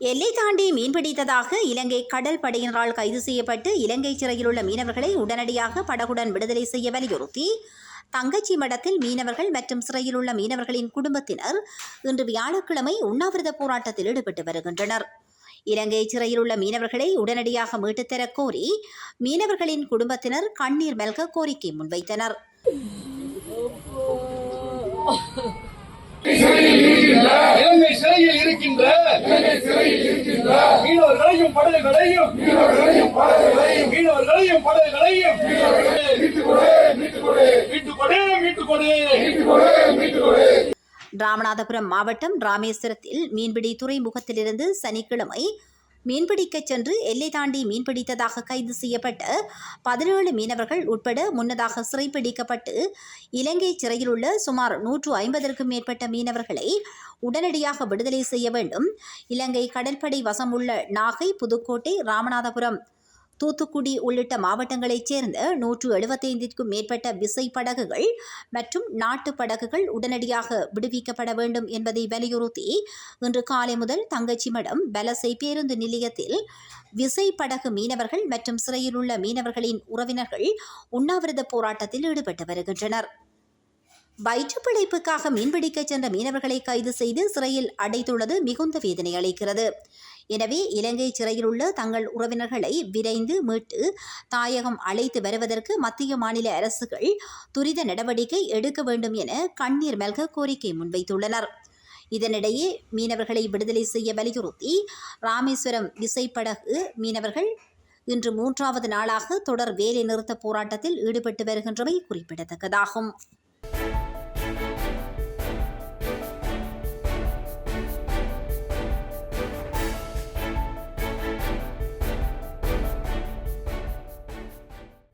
எல்லை தாண்டி மீன்பிடித்ததாக இலங்கை கடல் படையினரால் கைது செய்யப்பட்டு இலங்கை சிறையில் உள்ள மீனவர்களை உடனடியாக படகுடன் விடுதலை செய்ய வலியுறுத்தி தங்கச்சி மடத்தில் மீனவர்கள் மற்றும் சிறையில் உள்ள மீனவர்களின் குடும்பத்தினர் இன்று வியாழக்கிழமை உண்ணாவிரத போராட்டத்தில் ஈடுபட்டு வருகின்றனர். இலங்கை சிறையில் உள்ள மீனவர்களை உடனடியாக மீட்டுத்தர கோரி மீனவர்களின் குடும்பத்தினர் கண்ணீர் மல்க கோரிக்கை முன்வைத்தனர். இலங்கை சிறையில் இருக்கின்ற மீனவர்களையும் படகுகளையும் ராமநாதபுரம் மாவட்டம் ராமேஸ்வரத்தில் மீன்பிடி துறைமுகத்திலிருந்து சனிக்கிழமை மீன்பிடிக்கச் சென்று எல்லை தாண்டி மீன்பிடித்ததாக கைது செய்யப்பட்ட 17 மீனவர்கள் உட்பட முன்னதாக சிறைப்பிடிக்கப்பட்டு இலங்கை சிறையில் உள்ள சுமார் 150க்கும் மேற்பட்ட மீனவர்களை உடனடியாக விடுதலை செய்ய வேண்டும். இலங்கை கடற்படை வசம் உள்ள நாகை, புதுக்கோட்டை, ராமநாதபுரம், தூத்துக்குடி உள்ளிட்ட மாவட்டங்களைச் சேர்ந்த 175க்கும் மேற்பட்ட விசை படகுகள் மற்றும் நாட்டு படகுகள் உடனடியாக விடுவிக்கப்பட வேண்டும் என்பதை வலியுறுத்தி இன்று காலை முதல் தங்கச்சிமடம் வலசை பேருந்து நிலையத்தில் விசை படகு மீனவர்கள் மற்றும் சிறையில் உள்ள மீனவர்களின் உறவினர்கள் உண்ணாவிரத போராட்டத்தில் ஈடுபட்டு வருகின்றனர். வயிற்றுப்பிழைப்புக்காக மீன்பிடிக்கச் சென்ற மீனவர்களை கைது செய்து சிறையில் அடைத்துள்ளது மிகுந்த வேதனை அளிக்கிறது. எனவே இலங்கை சிறையில் உள்ள தங்கள் உறவினர்களை விரைந்து மீட்டு தாயகம் அழைத்து வருவதற்கு மத்திய மாநில அரசுகள் துரித நடவடிக்கை எடுக்க வேண்டும் என கண்ணீர் மல்க கோரிக்கை முன்வைத்துள்ளனர். இதனிடையே மீனவர்களை விடுதலை செய்ய வலியுறுத்தி ராமேஸ்வரம் விசைப்படகு மீனவர்கள் இன்று 3வது நாளாக தொடர் வேலை நிறுத்த போராட்டத்தில் ஈடுபட்டு வருகின்றமை குறிப்பிடத்தக்கதாகும்.